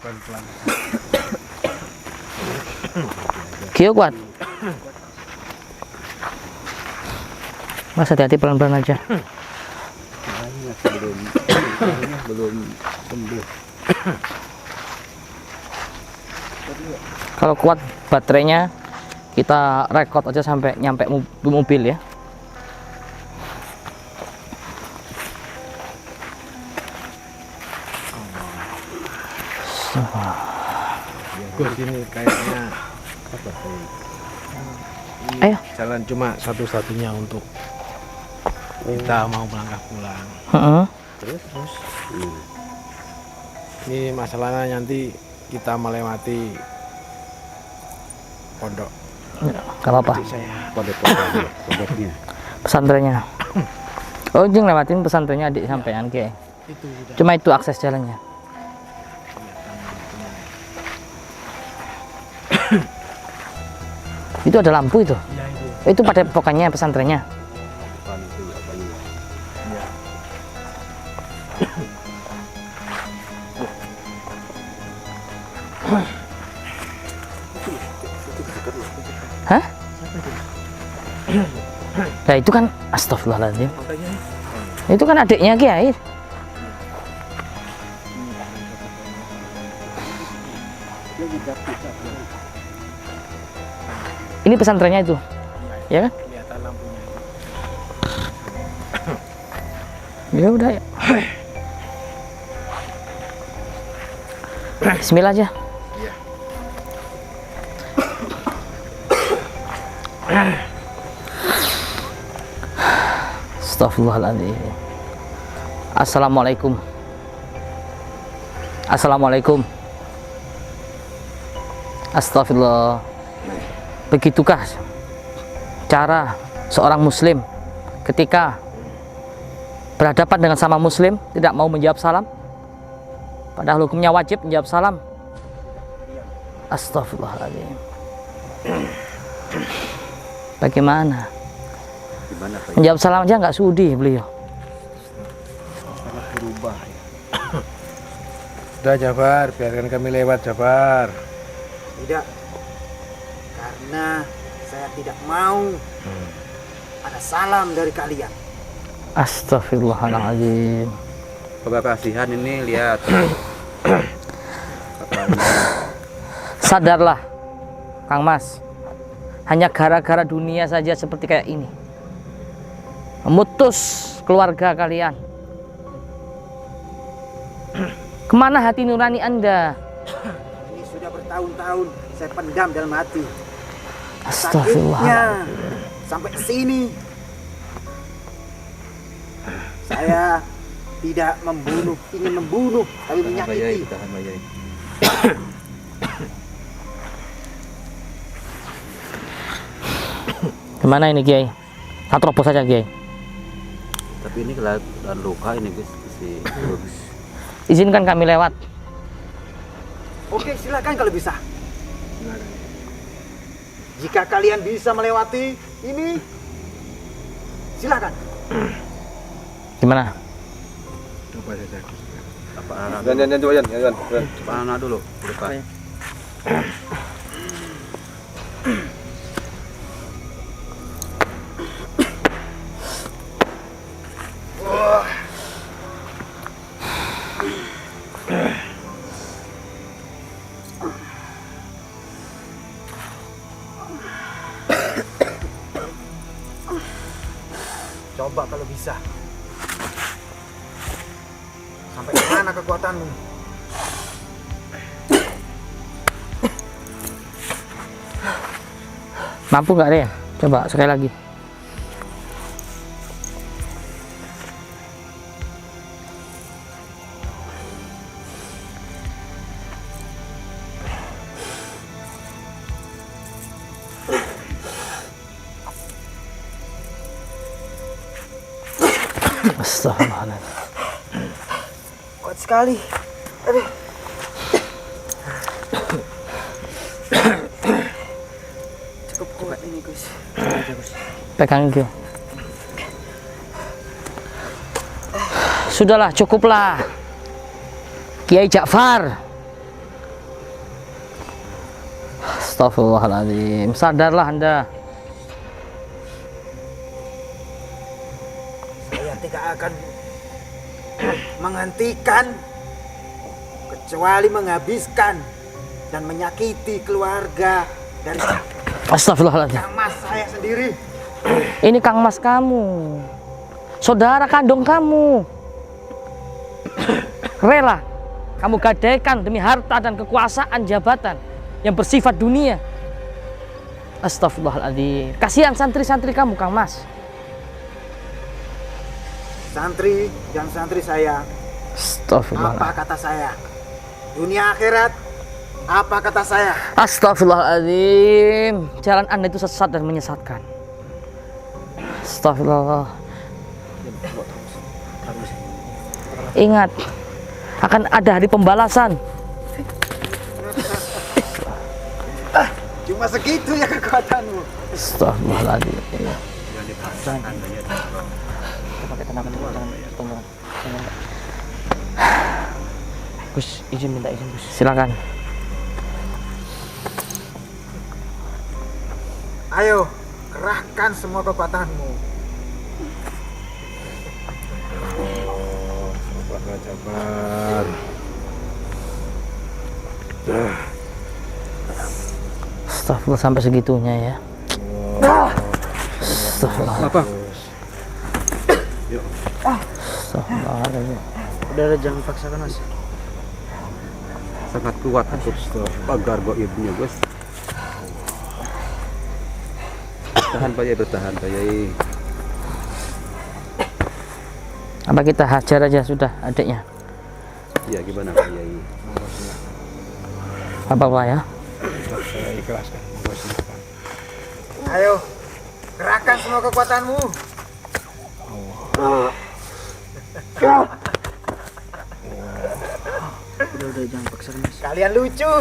pelan-pelan. Gio kuat. Mas hati-hati pelan-pelan aja. Belum sembuh. Kalau kuat baterainya kita rekod aja sampai nyampe mobil ya. Gus, ini kayaknya apa sih? Ayo. Jalan cuma satu-satunya untuk kita mau melangkah pulang. Terus. Ini masalahnya nanti kita melewati pondok. Ya, gak apa-apa. Pondoknya. Pesantrennya. Oh, jeng lewatin pesantrennya adik sampean ke. Itu udah. Cuma itu akses jalannya. Itu ada lampu itu. Ya, itu. Itu pada pokoknya pesantrennya. Hah? Nah itu kan astagfirullahaladzim. Itu kan adiknya Kiai. Ini pesantrennya itu, ya kan? Kelihatan lampunya. Ya udah ya. Bismillah aja. Iya. Astagfirullahaladzim. Assalamualaikum. Assalamualaikum. Astagfirullah. Begitukah cara seorang muslim ketika berhadapan dengan sama muslim tidak mau menjawab salam? Padahal hukumnya wajib menjawab salam. Astagfirullahaladzim. Bagaimana? Menjawab salam aja nggak sudi beliau. Sangat berubah ya. Sudah Jabar, biarkan kami lewat Jabar. Tidak, karena saya tidak mau ada salam dari kalian. Astagfirullahaladzim. Kasihan ini lihat. Sadarlah, Kang Mas. Hanya gara-gara dunia saja seperti kayak ini. Memutus keluarga kalian. Kemana hati nurani Anda? Ini sudah bertahun-tahun saya pendam dalam hati. Sakitnya Astagfirullahaladzim. sampai sini. Saya tidak membunuh, ingin membunuh, tapi menyakiti. Tahan Bayai. Gimana ini Kiai? Kita terobos saja Kiai. Tapi ini kelihatan luka ini Gus. Izinkan kami lewat. Oke, silakan kalau bisa. Jika kalian bisa melewati ini, silakan. Gimana? Coba saja. Apa anak Jangan coba jangan. Apa anak dulu? Luka. Coba kalau bisa. Sampai mana kekuatanmu? Mampu nggak Ren? Coba sekali lagi. Astagfirullahaladzim. Kuat sekali. Aduh. Cukup kuat ini Gus. Pegang Gio. Sudahlah, cukuplah. Kiai Ja'far, Astagfirullahaladzim. Sadarlah Anda. Saya tidak akan menghentikan kecuali menghabiskan dan menyakiti keluarga dari Astagfirullahaladzim. Kang Mas saya sendiri. Ini Kang Mas kamu, saudara kandung kamu. Rela kamu gadaikan demi harta dan kekuasaan jabatan yang bersifat dunia. Astagfirullahaladzim. Kasihan santri-santri kamu, Kang Mas. Santri dan santri saya, Astagfirullahaladzim. apa kata saya? Dunia akhirat, apa kata saya? Astagfirullahaladzim. Jalan Anda itu sesat dan menyesatkan. Astagfirullah. Ingat, akan ada hari pembalasan. Cuma segitu ya kekuatanmu. Astagfirullahaladzim. Gus, izin, minta izin Gus. Silakan. Ayo, kerahkan semua kekuatanmu. Jabar. Astagfirullah, sampai segitunya ya. Astagfirullah. Apa? Astagfirullahaladzim. Udah jangan paksakan Mas. Sangat kuat untuk pagar goibnya Gus. Tahan Pak Yai, bertahan Pak Yai. Apa kita hajar aja sudah adiknya? Ya gimana Pak Yai? Apa ya? Saya ikhlaskan. Monggo silakan. Ayo, kerahkan semua kekuatanmu. Udah jangan paksakan Mas. Kalian lucu.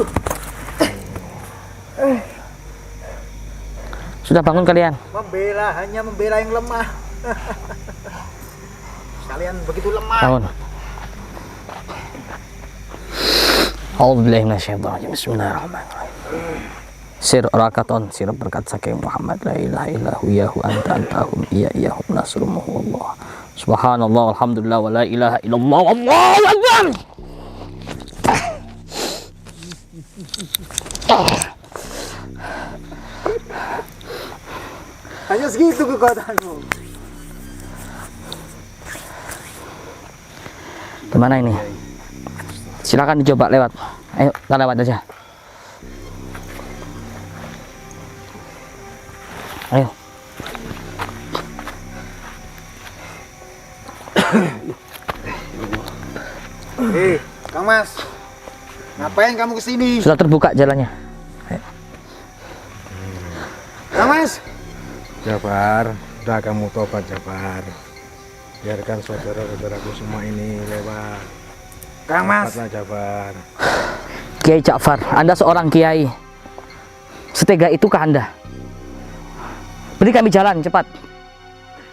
Sudah bangun kalian? Membela, hanya membela yang lemah. Kalian begitu lemah. Bangun. A'udzubillahi minasyaitonir rajim. Bismillahirrahmanirrahim. Sir rakaton sir berkat saking Muhammad la ilaha illahu yahu anta antahum iyahum nasrumuhu Allah. Subhanallah alhamdulillah wa la ilaha illallah wallahu akbar. Hanya segitu kekuatanmu. Gimana ini? Silakan dicoba lewat. Ayo, kita lewat aja. Ayo. Kang Mas, ngapain kamu kesini? Sudah terbuka jalannya. Ayo. Kang Mas, Jabar, udah kamu tobat Jabar. Biarkan saudara-saudaraku semua ini lewat. Kang Mas, Tobatlah Jabar. Kiai Ja'far, Anda seorang kiai. Setega itukah Anda? Beri kami jalan cepat.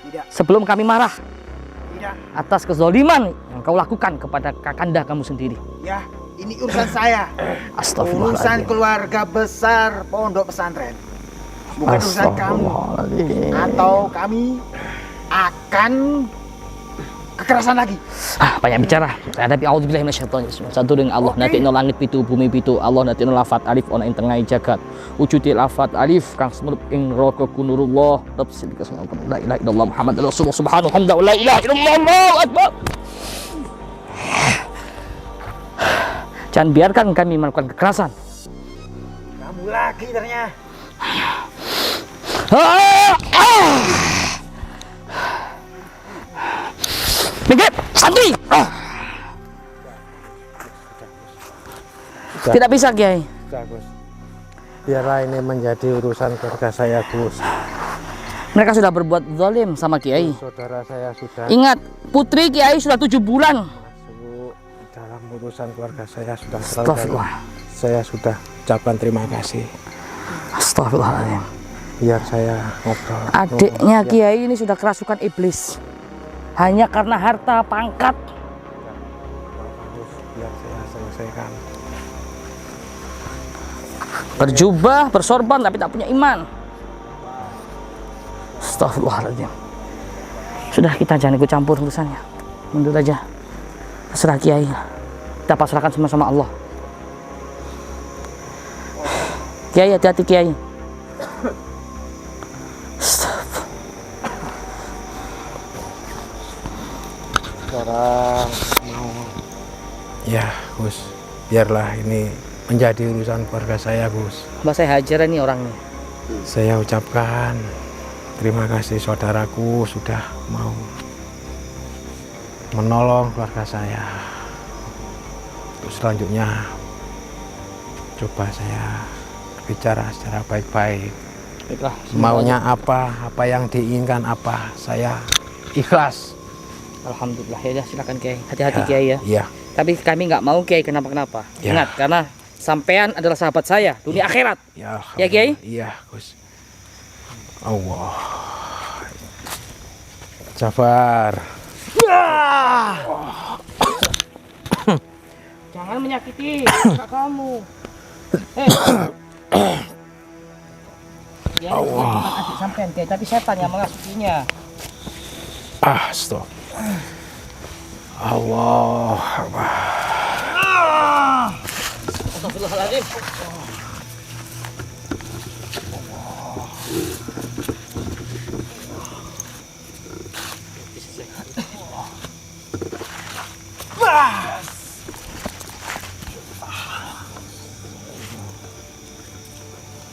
tidak, Sebelum kami marah tidak. atas kezaliman yang kau lakukan kepada kakanda kamu sendiri. Ya, ini urusan saya. Urusan Astagfirullahaladzim. keluarga besar pondok pesantren. Bukan urusan kamu. Astagfirullahaladzim. Atau kami akan kekerasan lagi. Banyak bicara. Hadapi auzubillahi minasyaitonir rajim. Satu dengan Allah, nanti no langit pitu, bumi pitu. Allah nanti no lafat alif ona ing tengah jagat. Wujude lafat alif kang semerup ing neraka kunurullah. Tafsir kesana la ilaha illallah Muhammad Rasulullah subhanahu hamda la ilaha illallah Allahu akbar. Jangan biarkan kami melakukan kekerasan. Kamu lagi ternyata. Minggir, santri. Tidak bisa, Kiai. Sudah, Gus. Biarlah ini menjadi urusan keluarga saya, Gus. Mereka sudah berbuat zalim sama Kiai. Saudara saya sudah Ingat, putri Kiai sudah 7 bulan. masuk dalam urusan keluarga saya sudah terlalu Astagfirullah. dalam. Saya sudah ucapkan terima kasih. Astagfirullahaladzim. Biar saya ngobrol. Adiknya Biar- Kiai ini sudah kerasukan iblis. Hanya karena harta pangkat. Biar saya selesaikan. Berjubah, bersorban tapi tak punya iman. Astagfirullahaladzim. Sudah, kita jangan ikut campur urusannya. Mundur aja. Terserah Kiai. Kita pasrahkan semua sama Allah. Kiai, hati-hati Kiai. Sekarang mau, ya Gus, biarlah ini menjadi urusan keluarga saya, Gus. Mbak, saya hajar nih orangnya. Saya ucapkan terima kasih saudaraku sudah mau menolong keluarga saya. Terus selanjutnya coba saya bicara secara baik-baik. Baiklah, Maunya apa yang diinginkan apa, saya ikhlas. alhamdulillah. Ya udah, silakan Kiai. Hati-hati Kiai ya. Iya. Tapi kami nggak mau Kiai kenapa-kenapa. Ya. Ingat, karena sampean adalah sahabat saya dunia akhirat. Ya, Ya, Kiai? Iya, Gus. Allah. Sabar. Jangan menyakiti kakak kamu. Ya, bukan adik sampean Kiai, tapi setan yang mengasuhinya. Stop. Allah. Astagfirullahaladzim.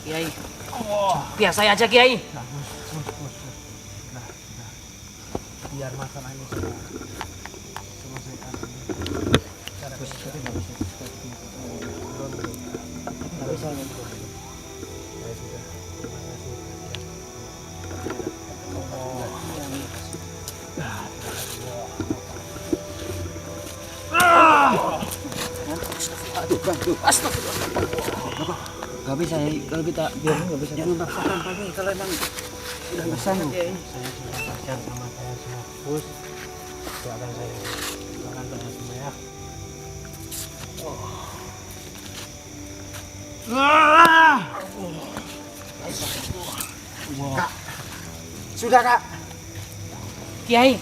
Kiai, biar saya aja Kiai. Biar masalah ini selesaikan. Gak bisa ya, kalau kita biarin gak bisa. Jangan paksakan Pak Kiai, kalau emang udah nggak sanggup. Saya sudah pacar sama saya semua, Gus. Doakan saya, doakan saya semua ya. Kak, sudah Kak. Kiai,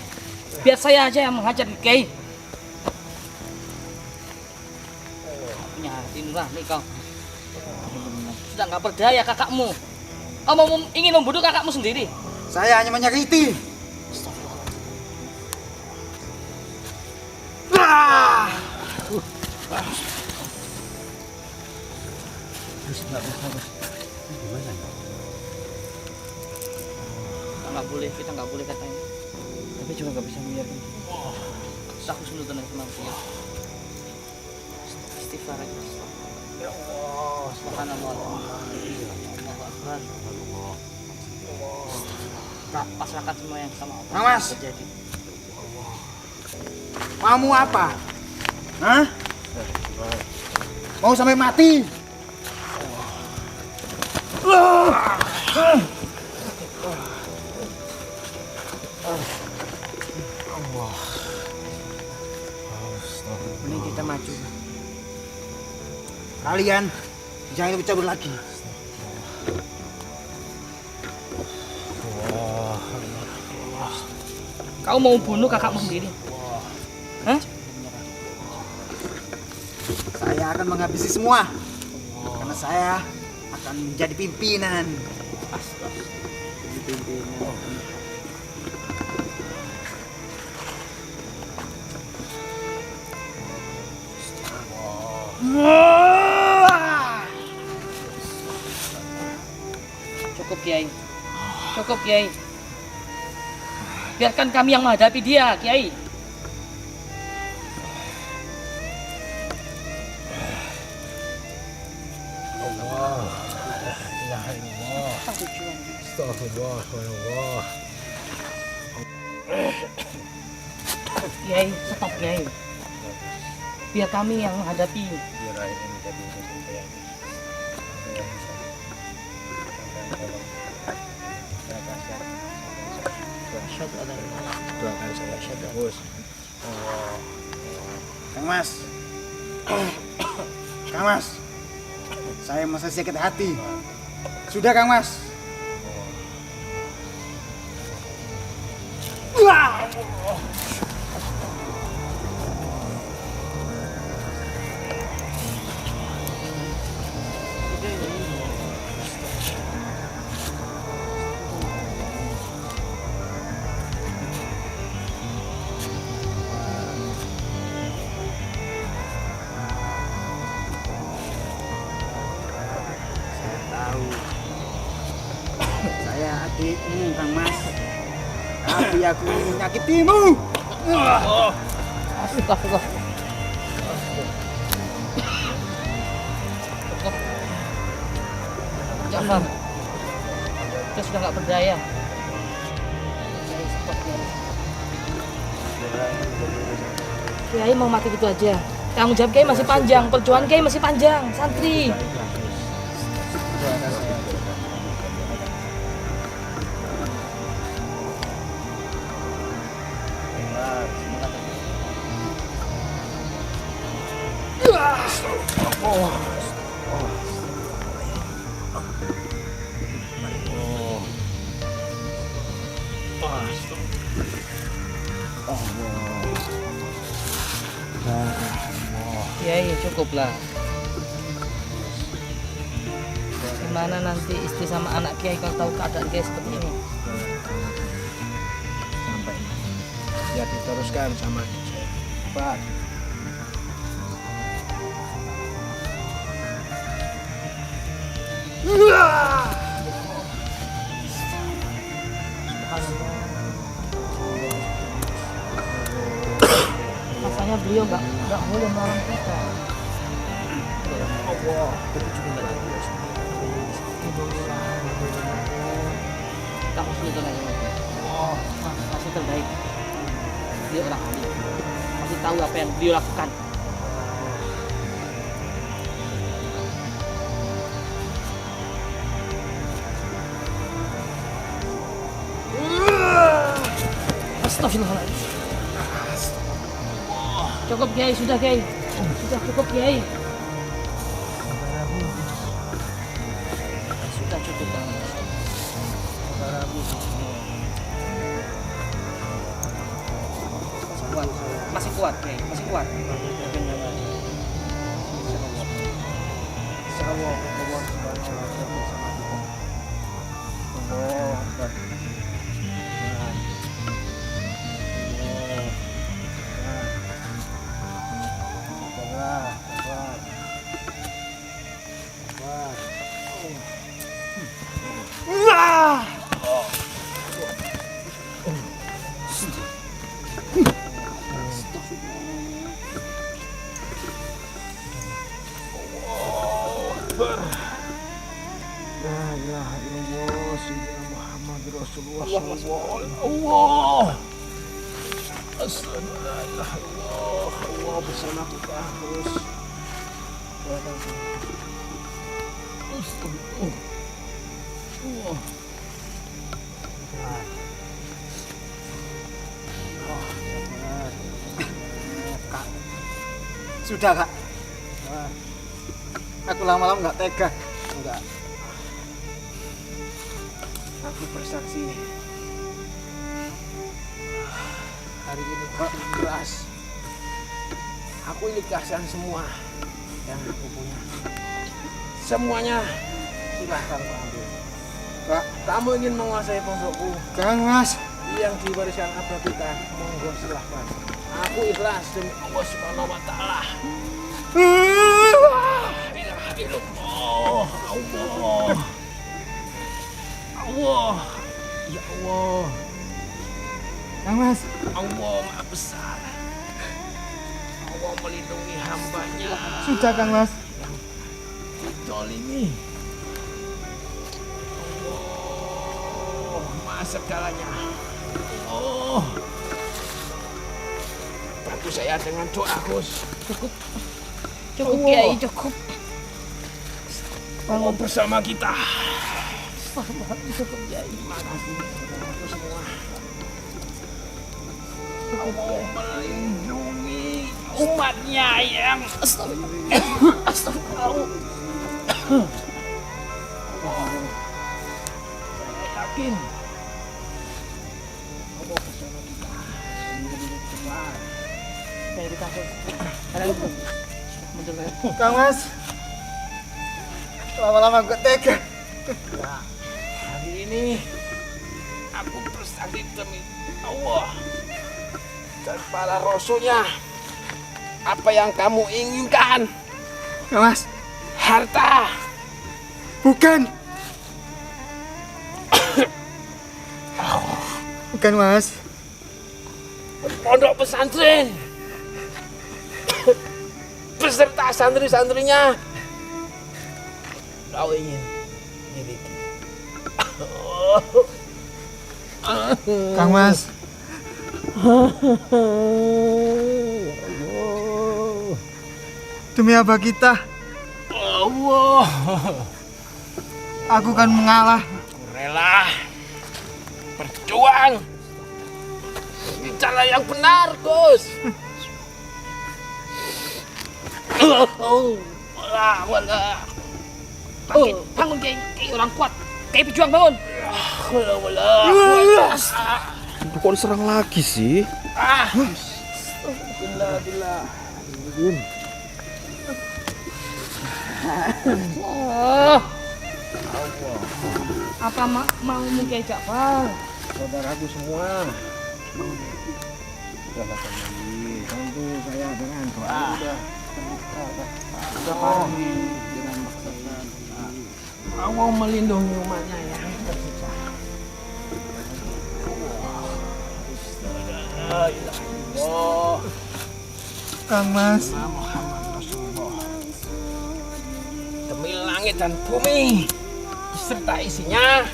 biar saya aja yang menghajar Kiai. Punya hati nurani kau. Sudah nggak berdaya kakakmu. Kau ingin membunuh kakakmu sendiri. Saya hanya menyakiti. Kita nggak boleh katanya. Tapi juga nggak bisa membiarkan. Aku sudah tenang tenang ya. Istighfar aja. Ya Allah, subhanallah. Allahu Akbar. Kak, pasrahkan semua yang sama Allah. Kang Mas. Terjadi. Maumu apa? Hah? Mau sampai mati? Mending kita maju. Kalian jangan lebih cabut lagi. Kau mau bunuh kakakmu sendiri? Hah? Saya akan menghabisi semua. Karena saya akan menjadi pimpinan. Jadi pimpinan. Cukup Kiai. Cukup Kiai. Biarkan kami yang menghadapi dia, Kiai. Astagfirullah. Kiai, stop Kiai. Biar kami yang menghadapi. Biar akhirnya menjadi kesampaian. Doakan saya, Gus. Kang Mas. Kang Mas. saya masih sakit hati. Sudah Kang Mas. Saya adikmu Kang Mas. Tapi aku ingin menyakitimu. Astagfirullah. Jafar, kita sudah nggak berdaya. Kiai mau mati gitu aja. Tanggung jawab Kiai masih panjang, perjuangan Kiai masih panjang, santri. Kiai cukuplah. Gimana nanti istri sama anak Kiai kalau tahu keadaan Kiai seperti ini? Sampai biar diteruskan sama Pak. Rasanya beliau nggak boleh melarang kita. Allah, itu juga nggak ada. Kita husnuzon aja Mas. Masih terbaik. Dia orang ahli. Masih tahu apa yang beliau lakukan. Astagfirullahaladzim. Cukup Kiai, sudah Kiai. Sudah cukup Kiai. Sudah cukup banget. Masih kuat Kiai, masih kuat. La ilaha illallah sayyidina Muhammad Rasulullah sallallahu alaihi Allah. Asyhadu an la ilaha illallah. Allah bersama kita terus. Kak. Sudah Kak. Aku lama-lama nggak tega. Enggak. Aku bersaksi. Hari ini aku keras. Aku ikhlaskan semua yang aku punya. Semuanya silahkan kau ambil. Kak, Kamu ingin menguasai pondokku Kang Mas. yang diwariskan abah kita, monggo silahkan. Aku ikhlas demi Allah Subhanahu wa taala. ilaha illallah. Allah. Allah. Ya Allah. Kang Mas. Allah Maha Besar. Allah melindungi hambanya. Sudah Kang Mas. Ditolimi. Allah Maha segalanya. Allah. Bantu saya dengan doa, Gus. Cukup Kiai, cukup. Allah bersama kita. Cukup Kiai. Terima kasih untuk semua. Allah melindungi umatnya yang astagfirullah. Saya yakin. Kayak ditakut. Ada itu. Muncul saya. Kang Mas, lama-lama gue tega. Nah, hari ini aku bersaksi demi Allah dan para rasulnya. Apa yang kamu inginkan? Kang Mas, Harta. bukan. Bukan Mas. Pondok pesantren beserta santri-santrinya kau ingin miliki. Kang Mas, demi apa kita? Allah, Aku kan mengalah. rela berjuang di cara yang benar, Gus. Wala. Bangkit, bangun Kiai orang kuat. Kiai pejuang bangun. Wala. Kok diserang lagi sih? Billah. Apa mau Kiai Ja'far? Saudaraku semua, bantu saya dengan doa. Allah melindungi umatnya yang tersiksa. La ilaha illallah. Kang Mas, Muhammad Rasulullah. Demi langit dan bumi beserta isinya,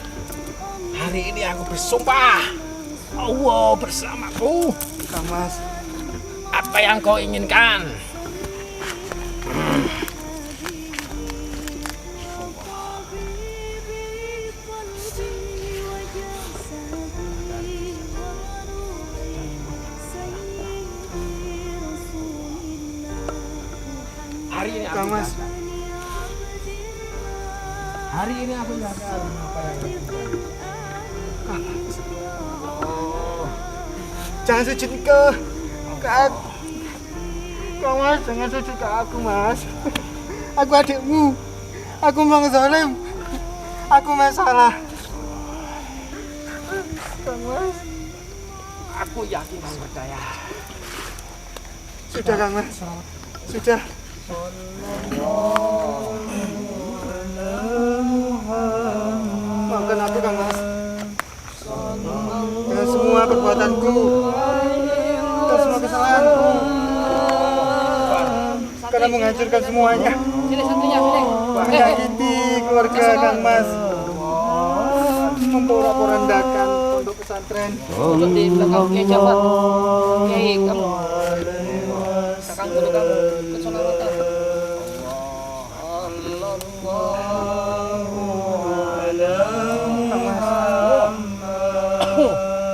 hari ini aku bersumpah Allah bersamaku. Kang Mas, Apa yang kau inginkan? Hari ini aku Kang Mas. gagal. Hari ini aku gagal apa yang aku inginkan. jangan sujud ke aku. Kang Mas, jangan sujud ke aku, Mas. Aku adikmu. Aku memang zalim. Aku masalah. Kang Mas. Aku yakin dan percaya. Sudah, Kang Mas. Sudah. Maafkan aku, Kang Mas. Dengan semua perbuatanku, dan semua kesalahanku, karena menghancurkan semuanya, Sini santrinya, sini. menyakiti keluarga Kang Mas, memporak-porandakan pondok pesantren. Duduk di belakang Kiai Ja'far. Kiai, kamu. Belakang dulu kamu. Ke sana mata.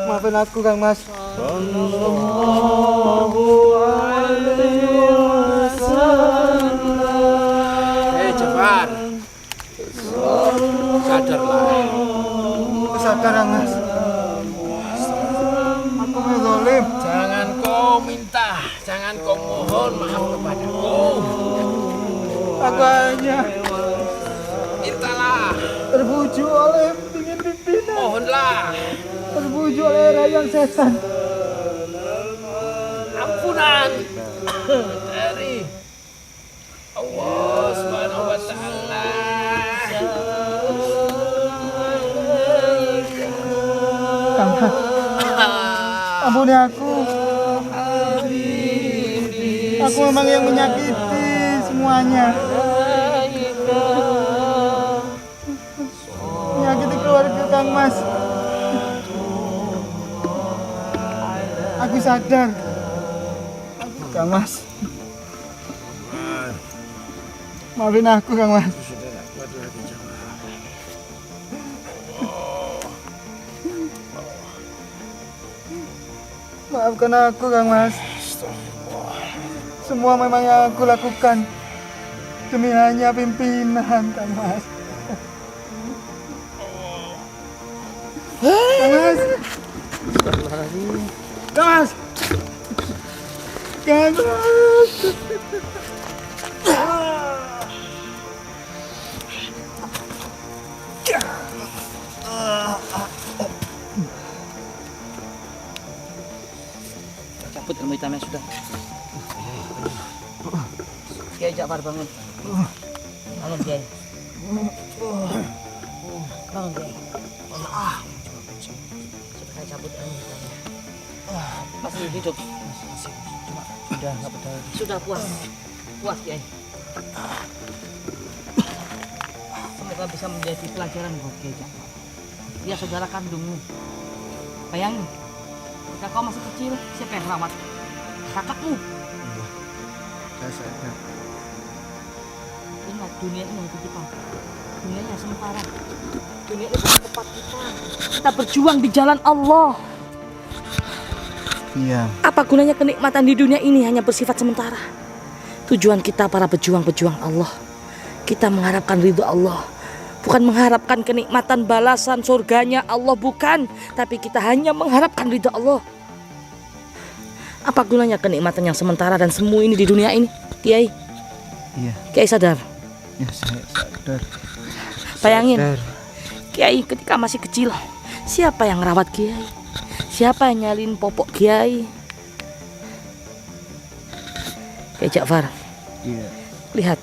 Maafin aku, Kang Mas. Hei Jafar, sadarlah. Aku sadar, Kang Mas. Aku memang zalim. Jangan kau minta, jangan kau mohon maaf kepadaku. Aku hanya Mintalah, terbujuk oleh pingin pimpinan, mohonlah terbujuk oleh rakyat setan. ampunan dari Allah Subhanahu wa taala. Kang Mas, ampuni aku. Aku memang yang menyakiti semuanya. Menyakiti keluarga Kang Mas. Aku sadar. Kang Mas. Maafin aku, Kang Mas. Maafkan aku, Kang Mas. Semua memang yang aku lakukan demi hanya pimpinan, Kang Mas. Kang Mas. Kang Mas. Kang Mas. Cabut ilmu hitamnya sudah. Kiai Ja'far bangun. Bangun Kiai. Bangun Kiai. Sudah saya cabut ilmu hitamnya. Masih hidup. Sudah nggak berdaya. Sudah puas. Puas Kiai. Semoga bisa menjadi pelajaran buat Kiai Ja'far. Dia saudara kandungmu. Bayangin, ketika kau masih kecil, siapa yang rawat? Kakakmu. Saya sadar. Ingat, dunia ini itu kita. Dunia yang sementara. Dunia ini bukan tempat kita. Kita berjuang di jalan Allah. Iya. Apa gunanya kenikmatan di dunia ini hanya bersifat sementara? Tujuan kita para pejuang-pejuang Allah. Kita mengharapkan ridho Allah. Bukan mengharapkan kenikmatan balasan surganya Allah, bukan. Tapi kita hanya mengharapkan ridho Allah. Apa gunanya kenikmatan yang sementara dan semu ini di dunia ini, Kiai? Iya. Kiai sadar? Ya saya sadar. Bayangin, Sadar. Kiai ketika masih kecil, siapa yang rawat Kiai? Siapa yang nyalin popok Kiai? Kiai Ja'far, Iya. lihat.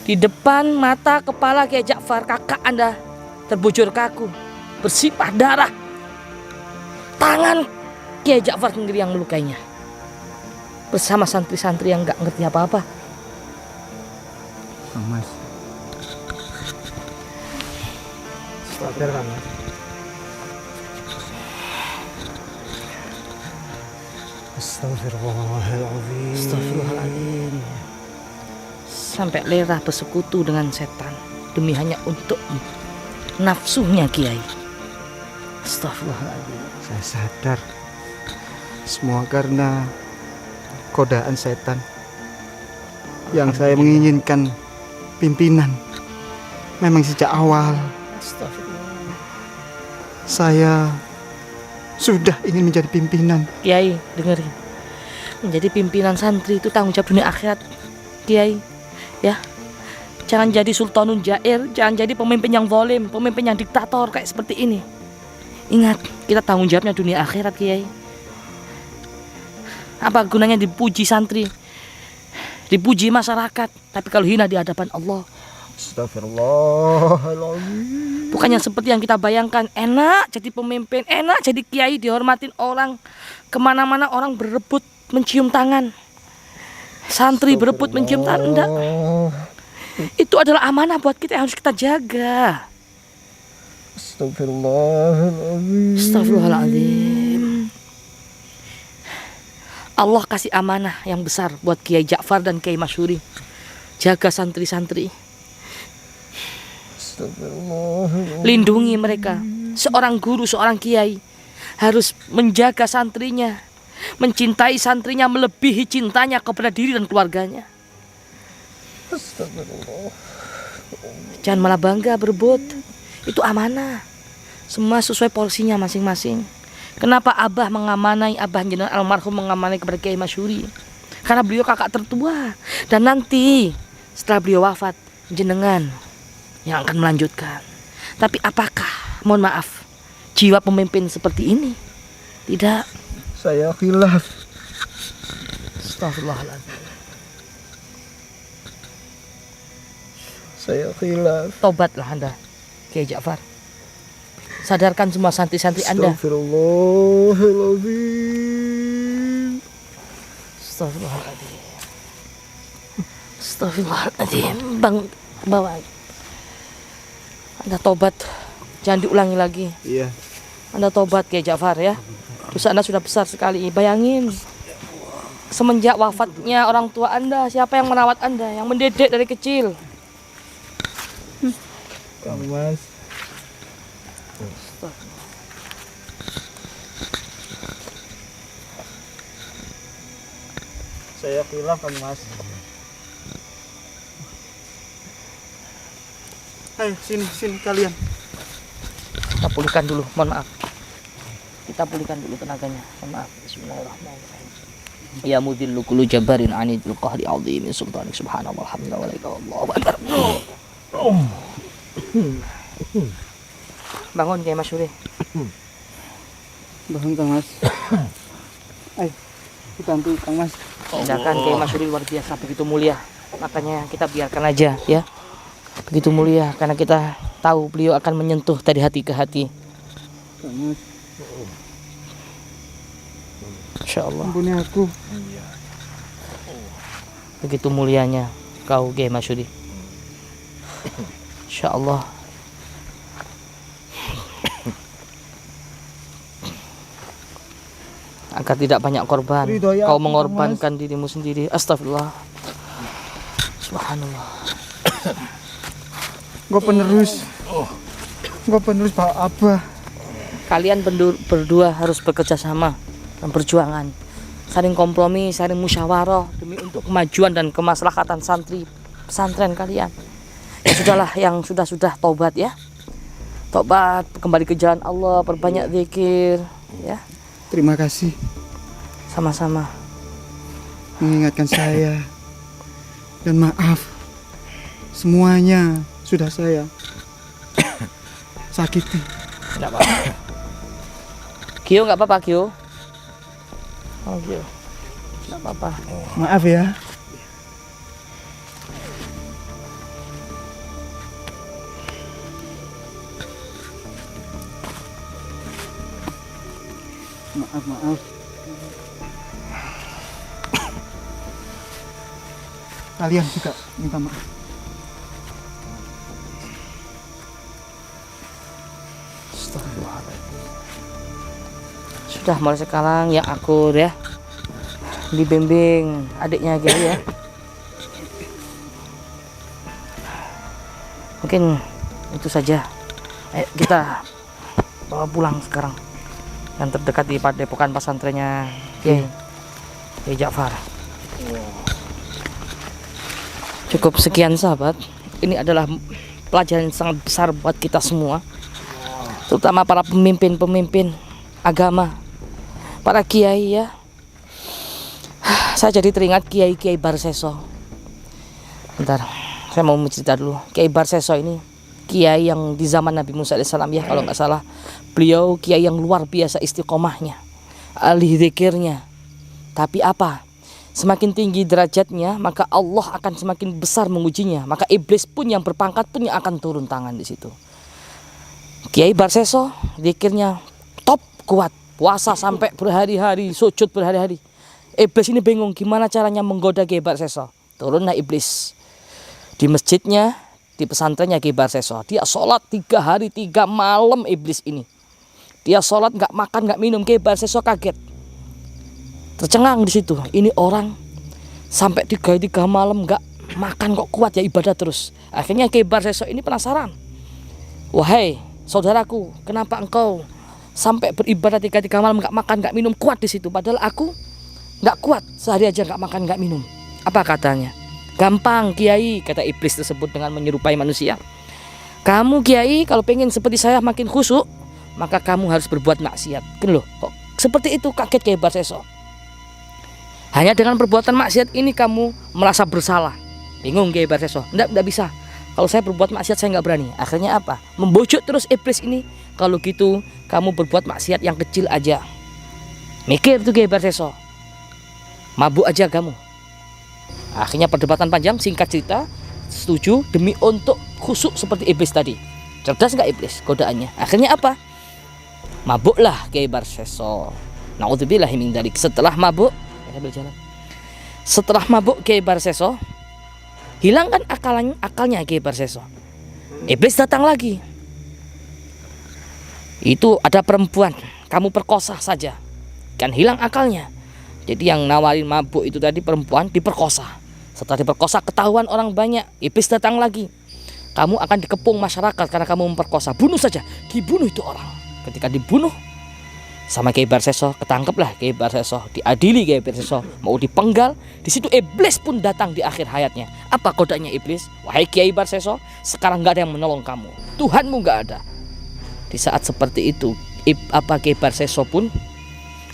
Di depan mata kepala Kiai Ja'far, kakak Anda terbujur kaku, bersipah darah. Tangan Kiai Ja'far sendiri yang melukainya. Bersama santri-santri yang nggak ngerti apa-apa. Kang Mas. Sadar, Kang Mas. Astagfirullahaladzim. Astagfirullahaladzim. Sampai Lera bersekutu dengan setan demi hanya untuk nafsunya Kiai. Astagfirullahaladzim. Saya sadar. Semua karena godaan setan. Yang saya menginginkan pimpinan. Memang sejak awal Astagfirullah. saya sudah ingin menjadi pimpinan. Kiai, dengerin. Menjadi pimpinan santri itu tanggung jawab dunia akhirat, Kiai. Ya, jangan jadi sultanun jair, jangan jadi pemimpin yang zalim, pemimpin yang diktator kayak seperti ini. Ingat, kita tanggung jawabnya dunia akhirat, Kiai. Apa gunanya dipuji santri, dipuji masyarakat, tapi kalau hina di hadapan Allah? Astagfirullahaladzim. Bukannya seperti yang kita bayangkan, enak jadi pemimpin, enak jadi kiai, dihormatin orang, kemana-mana orang berebut mencium tangan, santri berebut mencium tangan. Enggak. Itu adalah amanah buat kita yang harus kita jaga. Astagfirullahaladzim. Astagfirullahaladzim. Allah kasih amanah yang besar buat Kiai Ja'far dan Kiai Masyuri. Jaga santri-santri, lindungi mereka. Seorang guru, seorang kiai harus menjaga santrinya, mencintai santrinya melebihi cintanya kepada diri dan keluarganya. Jangan malah bangga berebut. Itu amanah. Semua sesuai porsinya masing-masing. Kenapa Abah mengamanai, Abah jenengan almarhum mengamanai kepada Kiai Masyuri? Karena beliau kakak tertua. Dan nanti setelah beliau wafat, jenengan yang akan melanjutkan. Tapi apakah, mohon maaf, jiwa pemimpin seperti ini? Tidak. Saya khilaf. Astagfirullahaladzim. Saya khilaf. Tobatlah Anda, Kiai Ja'far. Sadarkan semua santri-santri Anda. Astagfirullahaladzim. Astagfirullahaladzim. Astagfirullahaladzim. Bang, bawa. Anda tobat, jangan diulangi lagi. Iya. Anda tobat Kiai Ja'far ya. Dosa Anda sudah besar sekali. Bayangin, semenjak wafatnya orang tua Anda, siapa yang merawat Anda, yang mendidik dari kecil? Kang Mas. Saya khilaf, Kang Mas. Ayo sini kalian. Kita pulihkan dulu, mohon maaf. Kita pulihkan dulu tenaganya. Mohon maaf. Bismillahirrahmanirrahim. Ya mudillu kullu jabbarin anidul qahri azimi sultanik subhanallah alhamdulillah wallahu akbar. Bangun Kiai Masyuri. Bangun Kang Mas. Ayo dibantu Kang Mas. Tindakan Kiai Masyuri luar biasa, begitu mulia. Makanya kita biarkan aja ya. Begitu mulia karena kita tahu beliau akan menyentuh dari hati ke hati. Kang Mas, Insyaallah. ampuni aku. Begitu mulianya kau Kiai Masyuri. Insyaallah. Agar tidak banyak korban, Ridhoi kau aku, mengorbankan dirimu sendiri. Astagfirullah. Subhanallah. Gue penerus. Gue penerus Pak Abah. Kalian berdua harus bekerja sama dan perjuangan, saling kompromi, saling musyawarah demi untuk kemajuan dan kemaslahatan santri pesantren kalian. Ya sudahlah, yang sudah tobat ya. Tobat, kembali ke jalan Allah, perbanyak zikir ya. Terima kasih Sama-sama. mengingatkan saya. Dan maaf, semuanya sudah saya sakiti. Tidak apa-apa. Kyo nggak apa-apa Kyo. Oh Kyo. Nggak apa-apa. Maaf ya. Maaf. Kalian juga minta maaf. Sudah mulai sekarang yang akur ya. Dibimbing adiknya Kiai ya. Mungkin itu saja. Ayo kita bawa pulang sekarang. Yang terdekat di padepokan pesantrennya Kiai Ja'far. Cukup sekian sahabat. Ini adalah pelajaran yang sangat besar buat kita semua, terutama para pemimpin agama, para kiai ya. Saya jadi teringat Kiai Barseso. Bentar, saya mau cerita dulu. Kiai Barseso ini kiai yang di zaman Nabi Musa alaihissalam ya, kalau nggak salah. Beliau kiai yang luar biasa istiqomahnya, ahli zikirnya. Tapi apa? Semakin tinggi derajatnya, maka Allah akan semakin besar mengujinya. Maka iblis pun yang berpangkat pun yang akan turun tangan di situ. Kiai Barseso zikirnya top, kuat, puasa sampai berhari-hari, sujud berhari-hari. Iblis ini bingung gimana caranya menggoda Kiai Barseso. Turunlah iblis di masjidnya, di pesantrennya Kiai Barseso. Dia sholat 3 hari 3 malam iblis ini. Dia sholat nggak makan nggak minum. Kiai Barseso kaget, tercengang di situ. Ini orang sampai 3 hari 3 malam nggak makan kok kuat ya, ibadah terus. Akhirnya Kiai Barseso ini penasaran. Wahai saudaraku, kenapa engkau sampai beribadah 3 hari 3 malam nggak makan nggak minum kuat di situ? Padahal aku nggak kuat, sehari aja nggak makan nggak minum. Apa katanya? Gampang Kiai, kata iblis tersebut dengan menyerupai manusia. Kamu Kiai kalau pengen seperti saya makin khusyuk, maka kamu harus berbuat maksiat. Kan loh, kok seperti itu? Kaget Kiai Barseso. Hanya dengan perbuatan maksiat ini kamu merasa bersalah. Bingung Kiai Barseso. Enggak bisa. Kalau saya berbuat maksiat saya nggak berani. Akhirnya apa? Membujuk terus iblis ini. Kalau gitu kamu berbuat maksiat yang kecil aja. Mikir tuh Kiai Barseso. Mabuk aja kamu. Akhirnya perdebatan panjang, singkat cerita, setuju demi untuk khusyuk seperti iblis tadi. Cerdas nggak iblis godaannya? Akhirnya apa? Mabuklah Kiai Barseso. Naudzubillah min dzalik. Setelah mabuk Kiai Barseso, hilangkan akalnya Kiai Barseso. Iblis datang lagi. Itu ada perempuan, kamu perkosa saja, kan hilang akalnya. Jadi yang nawarin mabuk itu tadi perempuan diperkosa. Setelah diperkosa ketahuan orang banyak, iblis datang lagi. Kamu akan dikepung masyarakat karena kamu memperkosa. Bunuh saja, dibunuh itu orang. Ketika dibunuh, sama Kiai Barseso, ketangkeplah Kiai Barseso, diadili Kiai Barseso, mau dipenggal. Di situ iblis pun datang di akhir hayatnya. Apa kodanya iblis? Wahai Kiai Barseso, sekarang nggak ada yang menolong kamu, Tuhanmu nggak ada. Di saat seperti itu, Kiai Barseso pun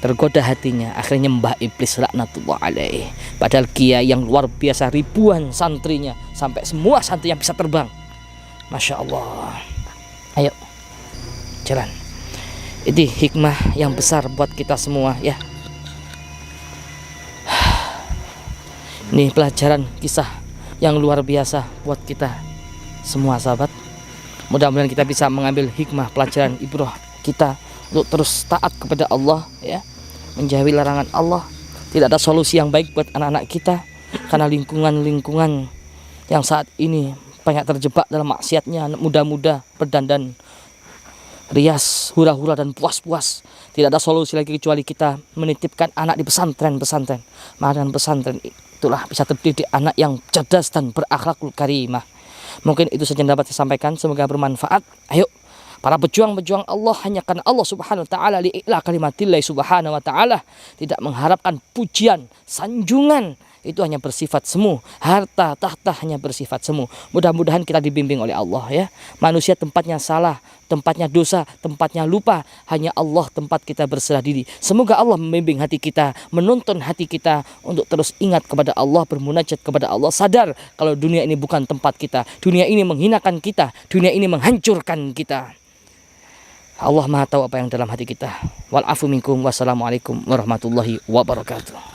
tergoda hatinya, akhirnya nyembah iblis laknatullah alaih. Padahal kiai yang luar biasa, ribuan santrinya, sampai semua santri yang bisa terbang. Masya Allah. Ayo, jalan. Ini hikmah yang besar buat kita semua ya. Ini pelajaran kisah yang luar biasa buat kita semua sahabat. Mudah-mudahan kita bisa mengambil hikmah pelajaran ibrah kita untuk terus taat kepada Allah ya, menjauhi larangan Allah. Tidak ada solusi yang baik buat anak-anak kita karena lingkungan yang saat ini banyak terjebak dalam maksiatnya, muda-muda berdandan rias, hura-hura dan puas-puas. Tidak ada solusi lagi kecuali kita menitipkan anak di pesantren-pesantren. Maka pesantren itulah bisa terdidik anak yang cerdas dan berakhlakul karimah. Mungkin itu saja yang dapat saya sampaikan, semoga bermanfaat. Ayo para pejuang-pejuang Allah, hanya karena Allah subhanahu wa ta'ala, li'ila kalimatillahi subhanahu wa ta'ala, tidak mengharapkan pujian, sanjungan. Itu hanya bersifat semu, harta tahta hanya bersifat semu. Mudah-mudahan kita dibimbing oleh Allah ya. Manusia tempatnya salah, tempatnya dosa, tempatnya lupa. Hanya Allah tempat kita berserah diri. Semoga Allah membimbing hati kita, menuntun hati kita untuk terus ingat kepada Allah, bermunajat kepada Allah, sadar kalau dunia ini bukan tempat kita, dunia ini menghinakan kita, dunia ini menghancurkan kita. Allah Maha tahu apa yang dalam hati kita. Wal afu minkum, wassalamualaikum warahmatullahi wabarakatuh.